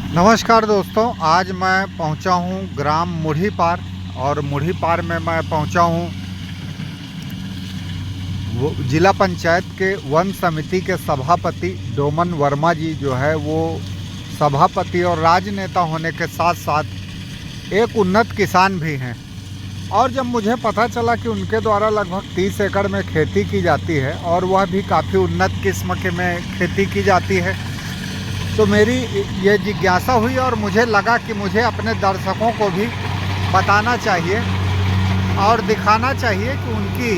नमस्कार दोस्तों, आज मैं पहुंचा हूं ग्राम मुढ़ी पार। और मुढ़ी पार में मैं पहुंचा हूं जिला पंचायत के वन समिति के सभापति डोमन वर्मा जी जो है वो सभापति और राजनेता होने के साथ साथ एक उन्नत किसान भी हैं। और जब मुझे पता चला कि उनके द्वारा लगभग 30 एकड़ में खेती की जाती है और वह भी काफ़ी उन्नत किस्म के में खेती की जाती है, तो मेरी ये जिज्ञासा हुई और मुझे लगा कि मुझे अपने दर्शकों को भी बताना चाहिए और दिखाना चाहिए कि उनकी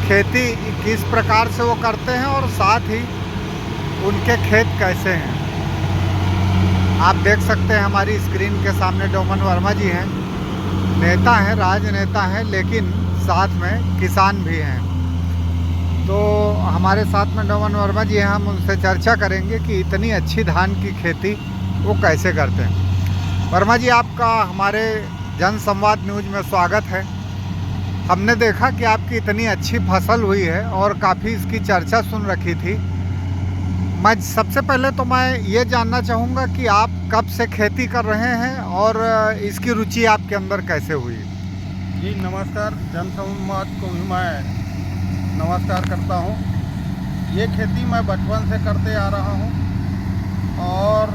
खेती किस प्रकार से वो करते हैं और साथ ही उनके खेत कैसे हैं। आप देख सकते हैं हमारी स्क्रीन के सामने डोमन वर्मा जी हैं। नेता हैं, राजनेता हैं, लेकिन साथ में किसान भी हैं। तो हमारे साथ में डोमन वर्मा जी हैं। हम उनसे चर्चा करेंगे कि इतनी अच्छी धान की खेती वो कैसे करते हैं। वर्मा जी, आपका हमारे जन संवाद न्यूज में स्वागत है। हमने देखा कि आपकी इतनी अच्छी फसल हुई है और काफ़ी इसकी चर्चा सुन रखी थी। मैं सबसे पहले तो मैं ये जानना चाहूँगा कि आप कब से खेती कर रहे हैं और इसकी रुचि आपके अंदर कैसे हुई। जी नमस्कार, जन संवाद को भी मैं नमस्कार करता हूँ। ये खेती मैं बचपन से करते आ रहा हूँ और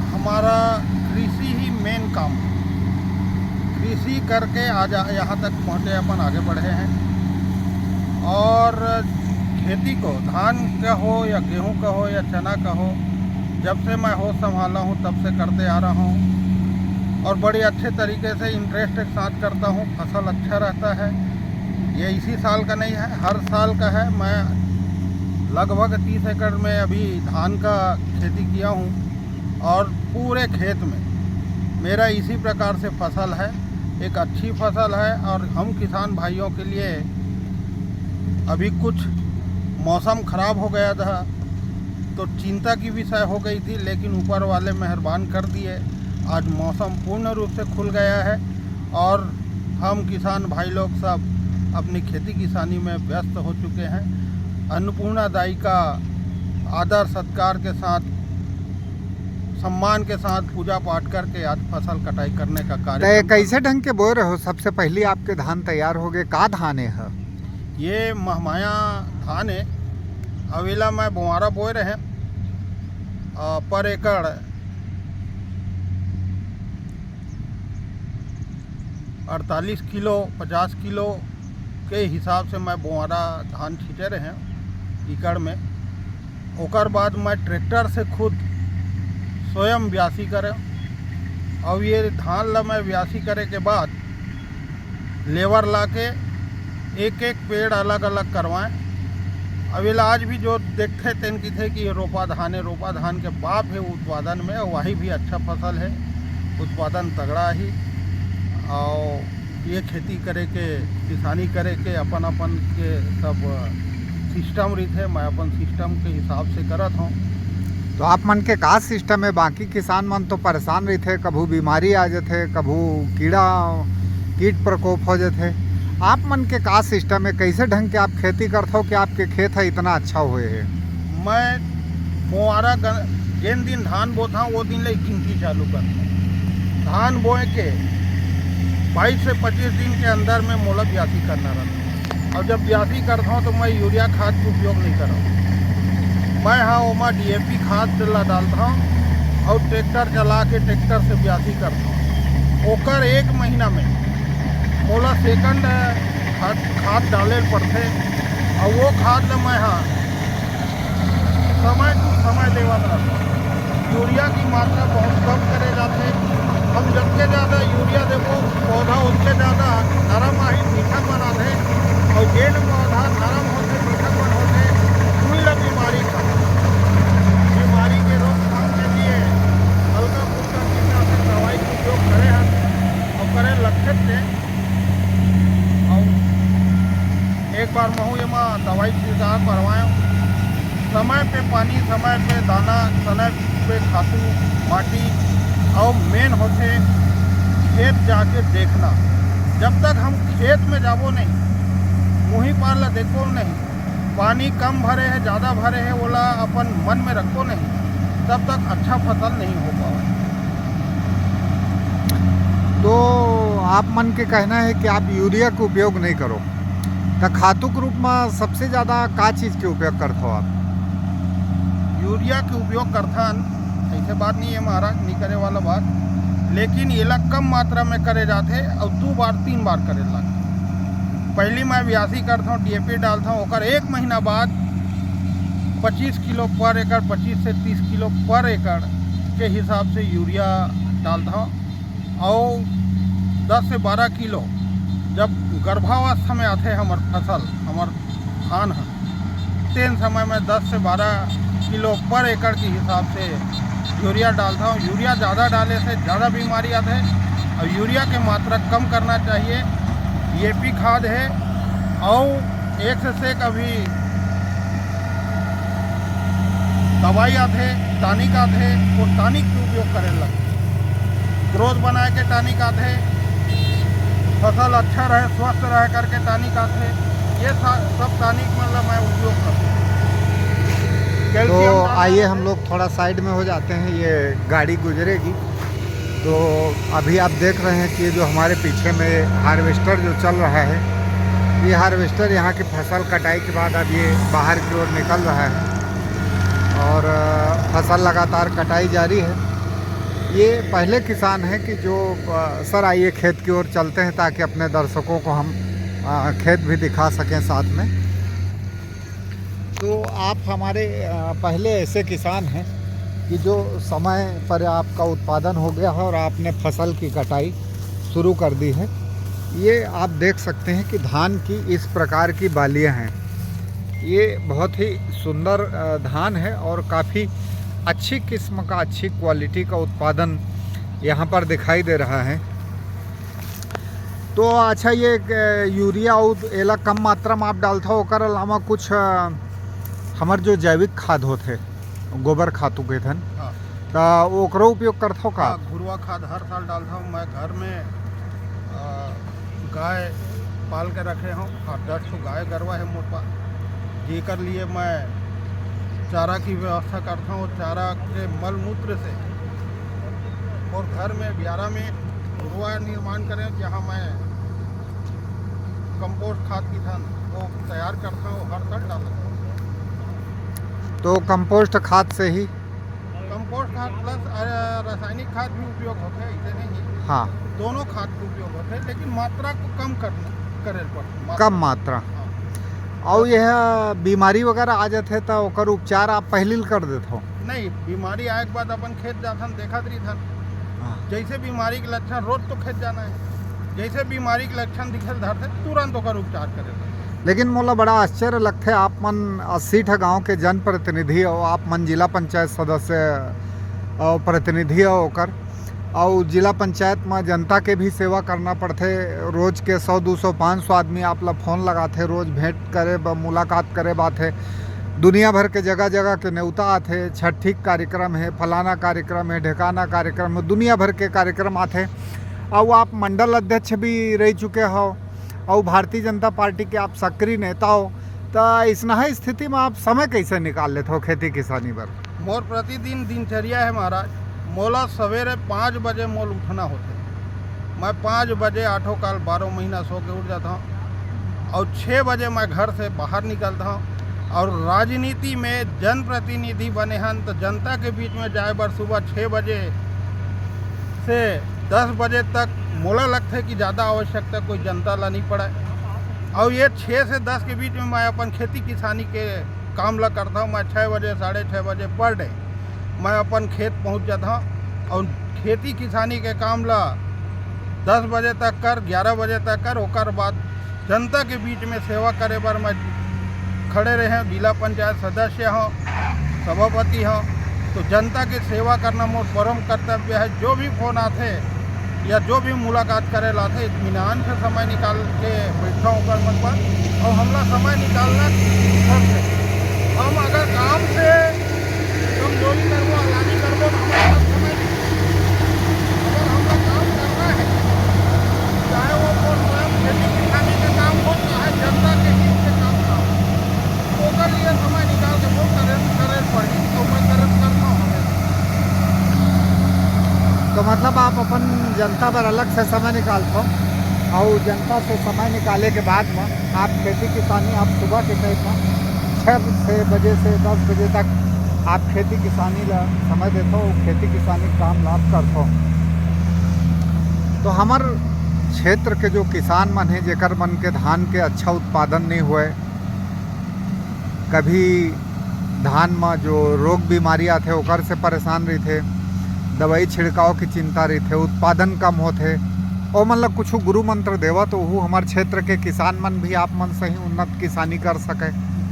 हमारा कृषि ही मेन काम है। कृषि करके आज यहाँ तक पहुँचे, अपन आगे बढ़े हैं। और खेती को धान का हो या गेहूं का हो या चना का हो, जब से मैं होश संभाला हूँ तब से करते आ रहा हूँ और बड़े अच्छे तरीके से इंटरेस्ट के साथ करता हूँ। फसल अच्छा रहता है। ये इसी साल का नहीं है, हर साल का है। मैं लगभग 30 एकड़ में अभी धान का खेती किया हूँ और पूरे खेत में मेरा इसी प्रकार से फसल है। एक अच्छी फसल है और हम किसान भाइयों के लिए अभी कुछ मौसम ख़राब हो गया था तो चिंता की विषय हो गई थी, लेकिन ऊपर वाले मेहरबान कर दिए। आज मौसम पूर्ण रूप से खुल गया है और हम किसान भाई लोग सब अपनी खेती किसानी में व्यस्त हो चुके हैं। अन्नपूर्णा दाई का आदर सत्कार के साथ, सम्मान के साथ पूजा पाठ करके आज फसल कटाई करने का कार्य। कैसे ढंग के बोए रहे हो? सबसे पहले आपके धान तैयार हो गए, का धान है? ये महमाया धान है। अवेला में बुआरा बोए रहे पर एकड़ 48 किलो 50 किलो के हिसाब से मैं बुआरा धान छींटे रहे एकड़ में। ओकर बाद मैं ट्रैक्टर से खुद स्वयं ब्यासी करे और ये धान ला मैं ब्यासी करे के बाद लेबर ला के एक एक पेड़ अलग अलग करवाएं। अवेला आज भी जो देखते तेन की थे कि रोपा धान है, रोपा धान के बाप है उत्पादन में, वही भी अच्छा फसल है, उत्पादन तगड़ा ही। और ये खेती करे के, किसानी करे के अपन अपन के सब सिस्टम रही थे। मैं अपन सिस्टम के हिसाब से करत हूँ। तो आप मन के का सिस्टम है? बाकी किसान मन तो परेशान रही थे, कभू बीमारी आ जाते, कभू कीट प्रकोप हो जाते। आप मन के का सिस्टम है? कैसे ढंग के आप खेती करते हो कि आपके खेत है इतना अच्छा हुए है? मैं बुआरा जिन दिन धान बोता हूँ वो दिन ले गिनती चालू करता हूँ। धान बोए के 22 से 25 दिन के अंदर में मोला ब्यासी करना रहता है। और जब ब्यासी करता हूँ तो मैं यूरिया खाद का उपयोग नहीं कर रहा हूँ। मैं हाँ ओमा DAP खाद ला डालता हूँ और ट्रैक्टर चला के ट्रैक्टर से ब्यासी करता हूँ। ओकर 1 महीना में मोला सेकंड खाद डाले पड़ते और वो खाद ला मैं हाँ समय टू समय देवत रहता हूँ। यूरिया की मात्रा बहुत कम करे जाते। हम जितने ज़्यादा यूरिया देवो पौधा उतने ज़्यादा नरम आही मीठापन आते और जेन पौधा नरम होते मीठापन होते कोई ला बीमारी का बीमारी के रोकथाम के लिए हल्का फुल्का कीटनाशक दवाई का उपयोग करे हैं और करे लक्षित थे। और एक बार महू एमा दवाई छिड़काव करवाएं। समय पे पानी, समय पे दाना, समय पे खातू माटी और मेन होते खेत जाके देखना। जब तक हम खेत में जाबो नहीं, मुही पार ला देखो नहीं, पानी कम भरे है ज़्यादा भरे है बोला अपन मन में रखो नहीं, तब तक अच्छा फसल नहीं हो पावा। तो आप मन के कहना है कि आप यूरिया के उपयोग नहीं करो, तो खातू के रूप में सबसे ज़्यादा का चीज़ के उपयोग करते हो आप? यूरिया के उपयोग करथन, ऐसे बात नहीं है महाराज, नहीं करे वाला बात, लेकिन ये लोग कम मात्रा में करे जाते और 2 बार 3 बार करे लग। पहली मैं 82 करता हूँ, DAP डालता हूँ, और 1 महीना बाद 25 किलो पर एकड़, 25 से 30 किलो पर एकड़ के हिसाब से यूरिया डालता हूँ। और 10 से 12 किलो जब गर्भावस्था में आते हमार फसल, हमार धान है, तेन समय में 10 से 12 किलो पर एकड़ के हिसाब से यूरिया डालता हूँ। यूरिया ज़्यादा डाले से ज़्यादा बीमारी आते हैं, और यूरिया की मात्रा कम करना चाहिए। DAP खाद है, और एक से एक अभी दवाई आते, टॉनिक आते, वो टॉनिक के उपयोग करे लग, ग्रोथ बनाए के टॉनिक आते, फसल अच्छा रहे, स्वस्थ रहे करके टॉनिक आते, ये सब टॉनिक मतलब मैं उपयोग करता हूँ। तो आइए हम लोग थोड़ा साइड में हो जाते हैं, ये गाड़ी गुजरेगी। तो अभी आप देख रहे हैं कि जो हमारे पीछे में हार्वेस्टर जो चल रहा है, ये हार्वेस्टर यहाँ की फसल कटाई के बाद अब ये बाहर की ओर निकल रहा है और फसल लगातार कटाई जारी है। ये पहले किसान हैं कि जो सर आइए खेत की ओर चलते हैं ताकि अपने दर्शकों को हम खेत भी दिखा सकें साथ में। तो आप हमारे पहले ऐसे किसान हैं कि जो समय पर आपका उत्पादन हो गया है और आपने फसल की कटाई शुरू कर दी है। ये आप देख सकते हैं कि धान की इस प्रकार की बालियां हैं। ये बहुत ही सुंदर धान है और काफ़ी अच्छी किस्म का, अच्छी क्वालिटी का उत्पादन यहाँ पर दिखाई दे रहा है। तो अच्छा, ये यूरिया और एला कम मात्रा में आप डालते हो, ओकर अलावा कुछ हमार जो जैविक खाद होते, गोबर खातू के धन, हाँ, तो ओकरो उपयोग करते हो का? घुरवा खाद हर साल डालता हूँ। मैं घर में गाय पाल के रखे हूँ, 8-10 ठो गाय गरवा है मोर पास, जेकर लिए मैं चारा की व्यवस्था करता हूँ। चारा के मल मूत्र से और घर में 11 में घुरवा निर्माण करें, जहाँ मैं कंपोस्ट खाद की धन वो तैयार करता हूँ, हर साल डालता हूँ। तो कंपोस्ट खाद से ही? कंपोस्ट खाद प्लस रासायनिक खाद भी उपयोग होते हैं, ऐसे नहीं। हाँ, दोनों खाद के उपयोग होते हैं, लेकिन मात्रा को कम करे पड़ता, कम मात्रा। हाँ। और यह बीमारी वगैरह आ जाते तो ओकर उपचार आप पहले ही कर देते हो? नहीं, बीमारी आए के बाद अपन खेत जाथन, देखा रही था, जैसे बीमारी के लक्षण, रोज तो खेत जाना है, जैसे बीमारी के लक्षण दिखे धरते तुरंत ओकर उपचार करे। लेकिन मोला बड़ा आश्चर्य लगता है, आप मन 80 गांव के जनप्रतिनिधि हो, आप मन जिला पंचायत सदस्य और प्रतिनिधि हो ओकर, और जिला पंचायत में जनता के भी सेवा करना पड़ते। रोज़ के 100, 200, 500 आदमी आप ला फ़ोन लगाते, रोज़ भेंट करे, मुलाकात करे बात है। दुनिया भर के जगह जगह के न्योता आते, छठी कार्यक्रम है, फलाना कार्यक्रम है, ढेकाना कार्यक्रम है, दुनिया भर के कार्यक्रम आते। और आप मंडल अध्यक्ष भी रह चुके हो और भारतीय जनता पार्टी के आप सक्रिय नेता हो, तो इसना स्थिति में आप समय कैसे निकाल लेते हो खेती किसानी पर? मोर प्रतिदिन दिनचर्या है महाराज, मोला सवेरे 5 बजे मोल उठना होता है। मैं 5 बजे 8 काल 12 महीना सो के उठ जाता हूँ, और 6 बजे मैं घर से बाहर निकलता हूँ। और राजनीति में जनप्रतिनिधि बने हैं तो जनता के बीच में जाए बार सुबह 6 बजे से 10 बजे तक मोला लगता है कि ज़्यादा आवश्यकता कोई जनता ला नहीं पड़ा। और ये 6 से 10 के बीच में मैं अपन खेती किसानी के काम ला करता हूँ। मैं 6 बजे 6:30 बजे पर डे मैं अपन खेत पहुँच जाता हूँ, और खेती किसानी के काम ला 10 बजे तक कर, 11 बजे तक कर, ओकर बाद जनता के बीच में सेवा करे बर मैं खड़े रहे। जिला पंचायत सदस्य हों, सभापति हों, तो जनता की सेवा करना मोर परम कर्तव्य है। जो भी फोन आते या जो भी मुलाकात करे लाते, इत्मीनान से समय निकाल के बैठा हूँ कर मन पर, और हमला समय निकालना सबसे। हम अगर काम से कमजोरी करबो, अलानी करबो, तो हमारे पास समय नहीं। अगर हमला काम करना है, चाहे वो स्वयं खेती किसानी के काम हो, चाहे जनता के हित के काम हो, तो ओकर लिए समय निकाल के वो करे पड़ी, तो मैं करता हूँ हमेशा। तो तो मतलब आप अपन जनता पर अलग से समय निकालते हो, और जनता से समय निकाले के बाद में आप खेती किसानी आप सुबह के टाइम में 6 बजे से 10 बजे तक आप खेती किसानी ला समय देते हो, खेती किसानी काम लाभ करते हो। तो हमार क्षेत्र के जो किसान मन है जेकर मन के धान के अच्छा उत्पादन नहीं हुए, कभी धान में जो रोग बीमारी आते ओकर से परेशान रही थे, दवाई छिड़काव की चिंता रही थे, उत्पादन कम होते, और मतलब कुछ गुरु मंत्र देवा तो वो हमारे क्षेत्र के किसान मन भी आप मन से ही उन्नत किसानी कर सके।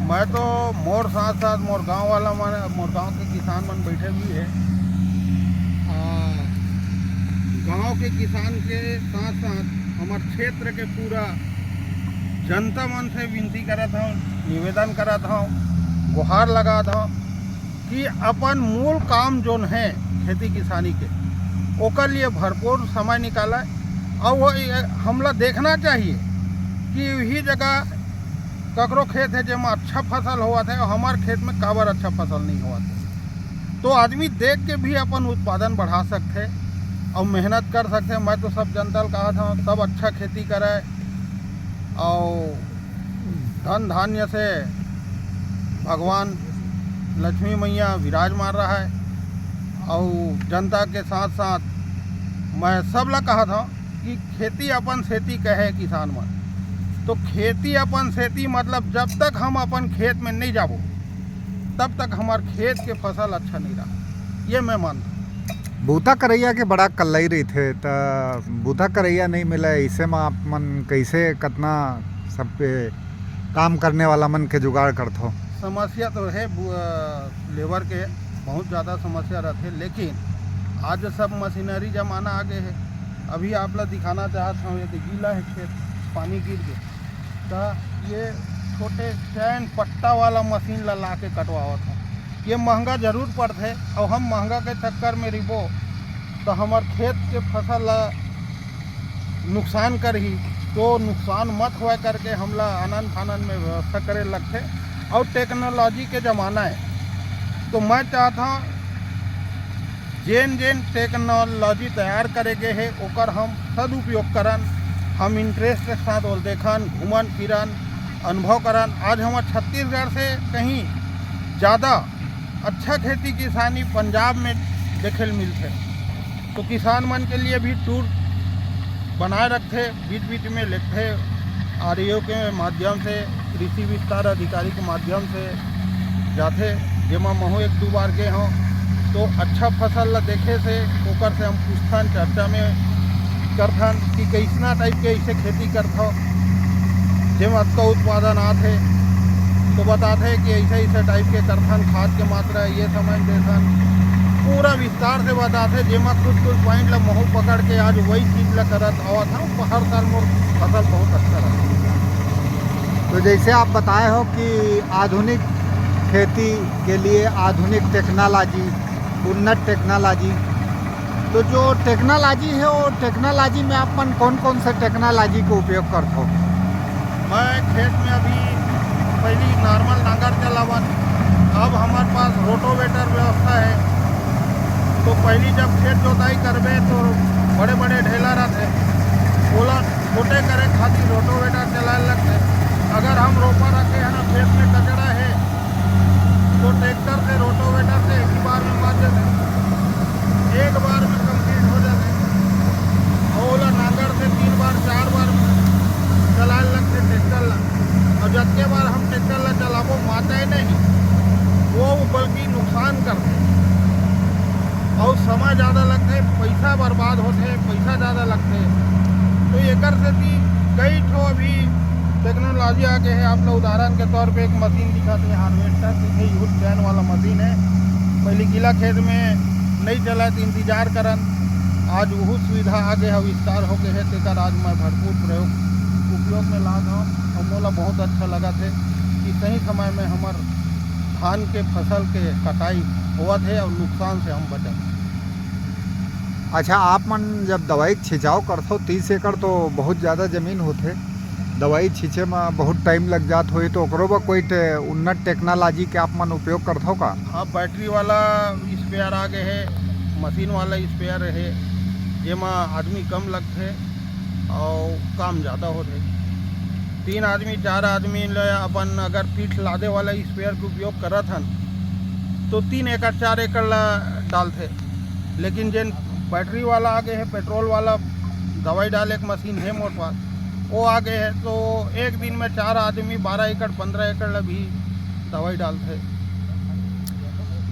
मैं तो मोर साथ साथ मोर गांव वाला मन, मोर गांव के किसान मन बैठे भी है, गांव के किसान के साथ साथ हमारे क्षेत्र के पूरा जनता मन से विनती करत हूँ, निवेदन करत हूँ, गुहार लगात हूँ कि अपन मूल काम जोन है खेती किसानी के ओकर लिए भरपूर समय निकाला, और वो हमला देखना चाहिए कि वही जगह ककरो खेत है जेमा अच्छा फसल हुआ था और हमारे खेत में काबर अच्छा फसल नहीं हुआ था। तो आदमी देख के भी अपन उत्पादन बढ़ा सकते और मेहनत कर सकते। मैं तो सब जनता कहा था सब अच्छा खेती करे और धन धान्य से भगवान लक्ष्मी मैया विराजमान रहा है। और जनता के साथ साथ मैं सब ला कहा था कि खेती अपन सेती कहे किसान मन, तो खेती अपन सेती मतलब जब तक हम अपन खेत में नहीं जाबो तब तक हमार खेत के फसल अच्छा नहीं रहा, ये मैं मानता। बूथा करैया के बड़ा कल्लई रही थे, तो बूथा करैया नहीं मिला, इसे में आप मन कैसे कितना सब पे काम करने वाला मन के जुगाड़ करते हो? समस्या तो है, लेबर के बहुत ज़्यादा समस्या रहते, लेकिन आज सब मशीनरी जमाना आ गए है। अभी आप ला दिखाना चाहता हूँ, ये तो गीला है खेत, पानी गिर गए, तो ये छोटे चैन पट्टा वाला मशीन ला के कटवावत हूँ। ये महंगा जरूर पड़ते, और हम महंगा के चक्कर में रिबो तो हमार खेत के फसल ला नुकसान कर ही, तो नुकसान मत हुआ करके हमला आनंद फानन में व्यवस्था करे लगते। और टेक्नोलॉजी के ज़माना है, तो मैं चाहता हूँ जेन जेन टेक्नोलॉजी तैयार करेगे है ओकर हम सदुपयोग करन, हम इंटरेस्ट के साथ और देखन, घूमन फिरन, अनुभव करन। आज हमारे छत्तीसगढ़ से कहीं ज़्यादा अच्छा खेती किसानी पंजाब में देखे मिलते, तो किसान मन के लिए भी टूर बनाए रखते, बीच बीच में लिखते, आरईओ के माध्यम से, कृषि विस्तार अधिकारी के माध्यम से जाते, जेमा महू 1-2 बार गए हों, तो अच्छा फसल ला देखे से ओकर से हम पूछथन, चर्चा में करथन कि कैसना टाइप के ऐसे खेती करथो जेमा अच्छा उत्पादन आथे, तो बताते कि ऐसे ऐसे टाइप के करथन, खाद के मात्रा ये समझ देथन, पूरा विस्तार से बताते, जेमा कुछ पॉइंट ला महू पकड़ के आज वही चीज़ ला करत आवत हूँ। हर साल मोर फसल बहुत अच्छा रहा। तो जैसे आप बताए हो कि आधुनिक खेती के लिए आधुनिक टेक्नोलॉजी, उन्नत टेक्नोलॉजी, तो जो टेक्नोलॉजी है वो टेक्नोलॉजी में आप मन कौन कौन से टेक्नोलॉजी का उपयोग करते हो? मैं खेत में अभी पहली नॉर्मल नांगर चलावन, अब हमारे पास रोटोवेटर व्यवस्था है। तो पहली जब खेत जोताई करबे तो बड़े बड़े ढेला रहते, ओला छोटे करे खातिर रोटोवेटर चलाए लगते। अगर हम रोपा रखे हैं ना, खेत में कचरा है, तो ट्रैक्टर से रोटोवेटर से एक ही बार में मार देते, एक बार में कंप्लीट हो जाते। और ओला नांगर से 3 बार 4 बार चलाए लगते ट्रैक्टर ला, और जितने बार हम ट्रैक्टर ला चलाबो माता ही नहीं, वो बल्कि नुकसान करते और समय ज़्यादा लगते, पैसा बर्बाद होते, पैसा ज़्यादा लगते। तो एकर से भी कई ठो अभी टेक्नोलॉजी आ गए है। आप लोग उदाहरण के तौर पे एक मशीन दिखाते हैं, हार्वेस्टर, ये यूज चैन वाला मशीन है। पहले गीला खेत में नहीं चला तो इंतजार करन, आज वह सुविधा आ गए है, विस्तार हो गए है, तेकर आज मैं भरपूर उपयोग में ला हूँ। और मोला बहुत अच्छा लगा थे कि सही समय में हमार धान के फसल के कटाई हुआ थे और नुकसान से हम बचे। अच्छा, आप मन जब दवाई छिंचाव करते हो 30 एकड़ तो बहुत ज़्यादा ज़मीन होते, दवाई छींचे में बहुत टाइम लग जात होई, तो ओकरो बर कोई उन्नत टेक्नोलॉजी के आप मन उपयोग करते हो का? हाँ, बैटरी वाला स्प्रेयर आ गए है, मशीन वाला स्प्रेयर है, जेमा आदमी कम लगते और काम ज़्यादा होते। 3 आदमी 4 आदमी ले अपन अगर पीठ लादे वाला स्पेयर के उपयोग करत हन तो 3 एकड़ 4 एकड़ ला डालते। लेकिन जिन बैटरी वाला आगे है, पेट्रोल वाला दवाई डाले एक मशीन है मोर पास, वो आगे है, तो एक दिन में 4 आदमी 12 एकड़ 15 एकड़ ला भी दवाई डालते।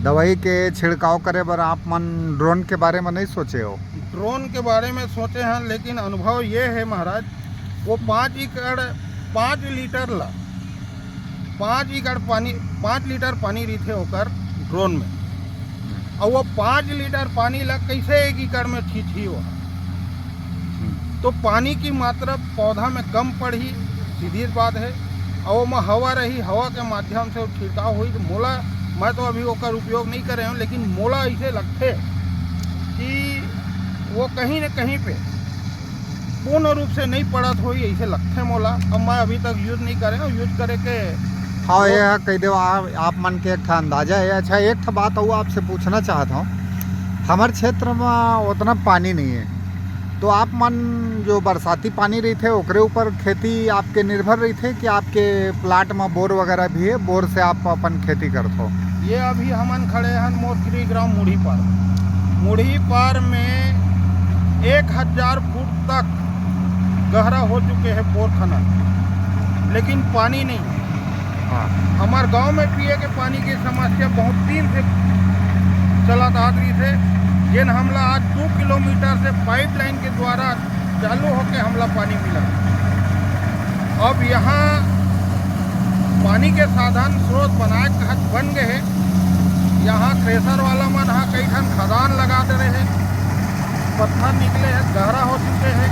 दवाई के छिड़काव करे बर आप मन ड्रोन के बारे में नहीं सोचे हो? ड्रोन के बारे में सोचे हैं, लेकिन अनुभव ये है महाराज, वो 5 एकड़ 5 लीटर ला 5 एकड़ पानी 5 लीटर पानी रहते होकर ड्रोन में, और वो 5 लीटर पानी ला कैसे 1 एकड़ में छींची हो, तो पानी की मात्रा पौधा में कम पड़ी, सीधी बात है। और वो हवा रही, हवा के माध्यम से छिड़काव हुई। तो मोला, मैं तो अभी ओकर उपयोग नहीं कर रहा हूँ, लेकिन मोला ऐसे लगते कि वो कहीं न कहीं पे पूर्ण रूप से नहीं पड़त हुई, ऐसे लगते मोला। अब मैं अभी तक यूज़ नहीं करे हूँ, यूज़ करे के। हाँ, ये कह दो आप मन के एक ठा अंदाजा है। अच्छा, एक ठा बात और आपसे पूछना चाहता हूँ, हमारे क्षेत्र में उतना पानी नहीं है, तो आप मन जो बरसाती पानी रही थे ओकरे ऊपर खेती आपके निर्भर रही थे कि आपके प्लाट में बोर वगैरह भी है, बोर से आप अपन खेती करते हो? ये अभी हमन खड़े हैं मोरगिरी ग्राम मुढ़ी पार में 1000 फुट तक गहरा हो चुके हैं बोर खनन, लेकिन पानी नहीं। हाँ, हमारे गांव में पिए के पानी की समस्या बहुत दिन से चला आ रही थे, जिन हमला आज 2 किलोमीटर से पाइपलाइन के द्वारा चालू होकर हमला पानी मिला। अब यहाँ पानी के साधन स्रोत बनाए बन गए हैं। यहाँ थ्रेसर वाला मन यहाँ कई ठन खदान लगा दे रहे हैं, पत्थर निकले हैं, गहरा हो चुके हैं।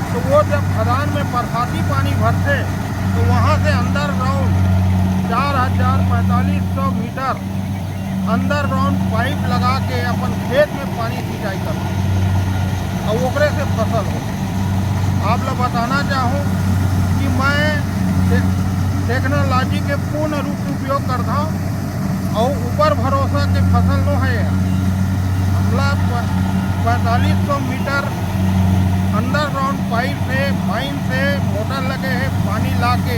तो वो जब खदान में बरसाती पानी भरते तो वहाँ से अंदर ग्राउंड 4500 मीटर अंदर ग्राउंड पाइप लगा के अपन खेत में पानी सिंचाई करते और ओकरे से फसल हो। आप लोग बताना चाहूँ कि मैं टेक्नोलॉजी के पूर्ण रूप से उपयोग करता हूँ और ऊपर भरोसा के फसल नो है। हमला 4500 मीटर अंडरग्राउंड पाइप से, माइन से मोटर लगे हैं, पानी ला के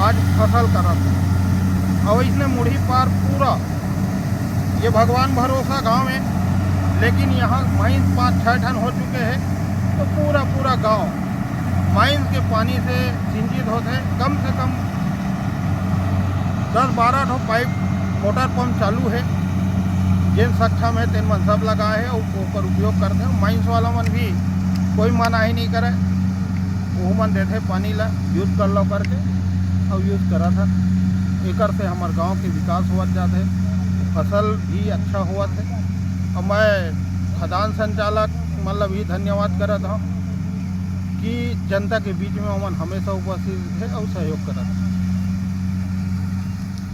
आज फसल करत है। और इसने मुढ़ी पार पूरा, ये भगवान भरोसा गांव है, लेकिन यहाँ माइन 5-6 टन हो चुके हैं, तो पूरा गांव माइन के पानी से सिंचित होते हैं। कम से कम 10-12 ठो पाइप मोटर पंप चालू है, जिन सक्षम है तेन मन सब लगाए है और ऊपर उपयोग करते हैं। माइंस वाला मन भी कोई मना ही नहीं करे, वो मन देते पानी ला यूज कर लो करके और यूज करा था। एकर से हमारे गांव के विकास हुआ जाते, फसल भी अच्छा हुआ थे। और मैं खदान संचालक मतलब भी धन्यवाद करता हूँ कि जनता के बीच में उमन हमेशा उपस्थित थे और सहयोग करा था।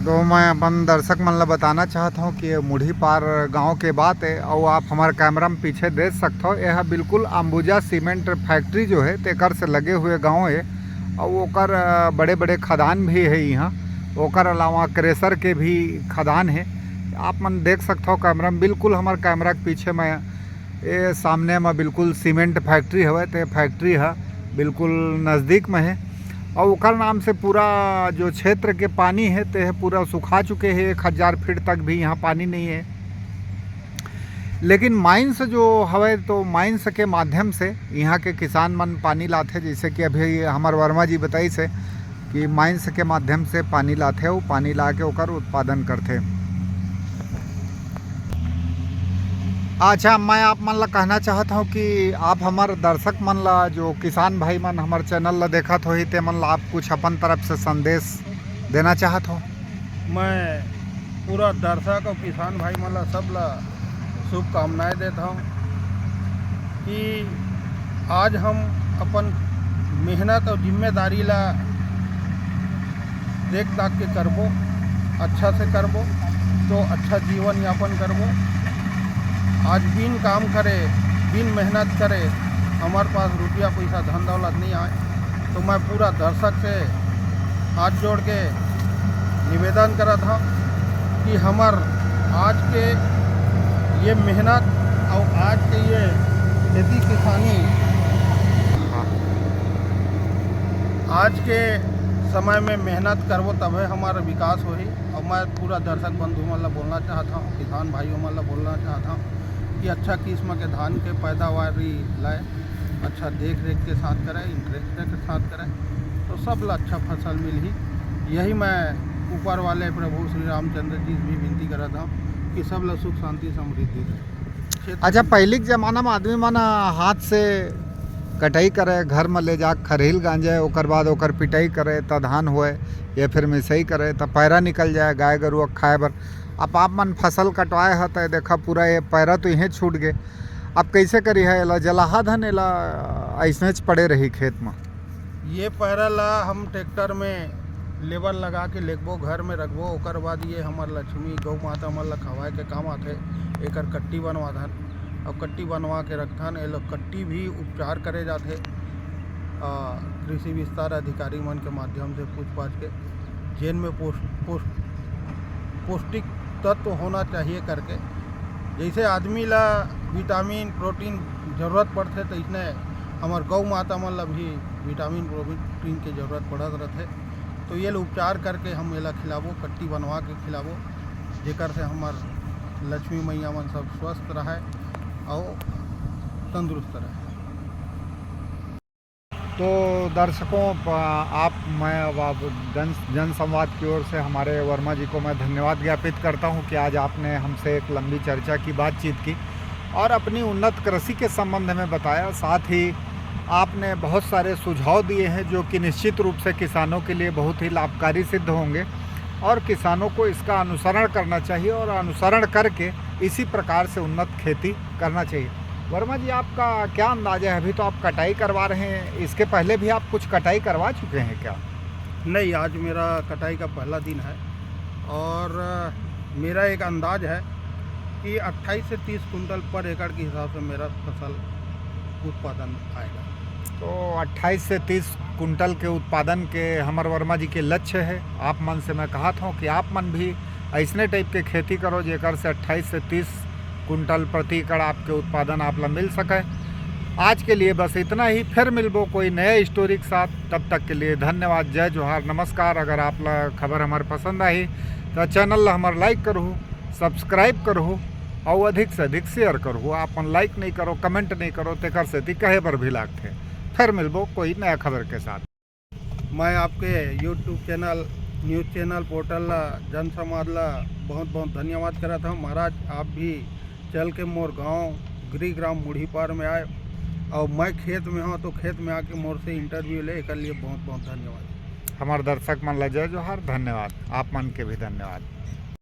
तो मैं अपन दर्शक मन ला बताना चाहता हूँ कि ये मुढ़ी पार गांव के बात है, और आप हमारे कैमरा में पीछे देख सकते हो, यह बिल्कुल अंबुजा सीमेंट फैक्ट्री जो है तेकर से लगे हुए गांव है। और ओकर बड़े बड़े खदान भी है यहाँ, ओकर अलावा क्रेशर के भी खदान है। आप मन देख सकते हो कैमरा में, बिल्कुल हमारे कैमरा के पीछे में ये सामने में बिल्कुल सीमेंट फैक्ट्री है। तो फैक्ट्री है बिल्कुल नज़दीक में है, और ओकर नाम से पूरा जो क्षेत्र के पानी है तो पूरा सुखा चुके हैं। 1000 फीट तक भी यहाँ पानी नहीं है। लेकिन माइंस जो हवे, तो माइंस के माध्यम से यहाँ के किसान मन पानी लाते, जैसे कि अभी हमारे वर्मा जी बताई से कि माइंस के माध्यम से पानी लाते, वो पानी ला के ओकर उत्पादन करते। अच्छा, मैं आप मन ला कहना चाहता हूँ कि आप हमारे दर्शक मन ला, जो किसान भाई मन हमारे चैनल ला देखत हो ही, ते मन ला आप कुछ अपन तरफ से संदेश देना चाहत हो? मैं पूरा दर्शक और किसान भाई मन ला सब ला शुभकामनाएं देता हूँ कि आज हम अपन मेहनत और जिम्मेदारी ला देख ताक के करबो, अच्छा से करबो तो अच्छा जीवन यापन करबो। आज बिन काम करे, बिन मेहनत करे हमारे पास रुपया पैसा धन दौलत नहीं आए। तो मैं पूरा दर्शक से हाथ जोड़ के निवेदन करा था कि हमार आज के ये मेहनत और आज के ये खेती किसानी आज के समय में मेहनत करबो तबे हमारा विकास होही। और मैं पूरा दर्शक बंधु मन ला बोलना चाहता हूँ, किसान भाइयों मन ला बोलना चाहता हूँ कि अच्छा किस्म के धान के पैदावारी लाए, अच्छा देख रेख के साथ करें, इंटरेस्ट के साथ करें, तो सब ला अच्छा फसल मिली। यही मैं ऊपर वाले प्रभु श्री रामचंद्र जी भी विनती करता हूँ कि सब ला सुख शांति समृद्धि दे। अच्छा, पहले के जमाना में आदमी मन हाथ से कटाई करे, घर में ले जा खरहिल गांजे, ओकर बाद ओकर पिटाई करे त धान होए, या फिर मिसई करे त पैरा निकल जाए गाय गरुआ खाए बर। अब आप मन फसल कटवाए ह त देखा पूरा ये पैरा तो यहीं छूट गए। अब कैसे करी है एला जलाहा धन, एला ऐसे पड़े रही खेत में? ये पैरा ला हम ट्रैक्टर में लेबर लगा के लेगबो, घर में रखबो, ओकर बाद ये हमार लक्ष्मी गौ माता मन ला खवाए के काम आथे। एकर कट्टी बनवा धन और कट्टी बनवा के रखथन। ये लोग कट्टी भी उपचार करे जाते कृषि विस्तार अधिकारी मन के माध्यम से पूछ पाछ के, जेन में पौष्टिक तत्व होना चाहिए करके। जैसे आदमी ला विटामिन प्रोटीन जरूरत पड़ते, तो इसने हमार गौ माता मन ला भी विटामिन प्रोटीन के जरूरत पड़त रहते। तो ये उपचार करके हम एला खिलाबो, कट्टी बनवा के खिलाबो, जेकर से हमार लक्ष्मी मैया मन सब स्वस्थ रहे और तंदुरुस्त रहे। तो दर्शकों, मैं जन संवाद की ओर से हमारे वर्मा जी को मैं धन्यवाद ज्ञापित करता हूं कि आज आपने हमसे एक लंबी चर्चा की, बातचीत की और अपनी उन्नत कृषि के संबंध में बताया। साथ ही आपने बहुत सारे सुझाव दिए हैं जो कि निश्चित रूप से किसानों के लिए बहुत ही लाभकारी सिद्ध होंगे और किसानों को इसका अनुसरण करना चाहिए और अनुसरण करके इसी प्रकार से उन्नत खेती करना चाहिए। वर्मा जी, आपका क्या अंदाजा है? अभी तो आप कटाई करवा रहे हैं, इसके पहले भी आप कुछ कटाई करवा चुके हैं क्या? नहीं, आज मेरा कटाई का पहला दिन है और मेरा एक अंदाज है कि 28 से 30 कुंटल पर एकड़ के हिसाब से मेरा फसल उत्पादन आएगा। तो 28 से 30 कुंटल के उत्पादन के हमर वर्मा जी के लक्ष्य है। आप मन से मैं कहा था कि आप मन भी ऐसने टाइप के खेती करो जेकर से 28 से 30 कुंटल प्रति एकड़ आपके उत्पादन आप ला मिल सके। आज के लिए बस इतना ही, फिर मिलबो कोई नए स्टोरी के साथ। तब तक के लिए धन्यवाद, जय जोहार, नमस्कार। अगर आप ला खबर हमारे पसंद आई तो चैनल ला हमारे लाइक करो, सब्सक्राइब करो और अधिक से अधिक शेयर करो। आप लाइक नहीं करो, कमेंट नहीं करो, तेकर से कहे पर भी लागते। फिर मिलबो कोई नया खबर के साथ। मैं आपके YouTube channel, news channel, portal ला, जन समाज ला बहुत बहुत धन्यवाद करता हूँ। महाराज, आप भी चल के मोर गांव गृहग्राम मुढ़ीपार में आए और मैं खेत में हूँ, तो खेत में आके मोर से इंटरव्यू ले, एक लिए बहुत बहुत धन्यवाद। हमारे दर्शक मन ला जय जोहार, धन्यवाद। आप मन के भी धन्यवाद।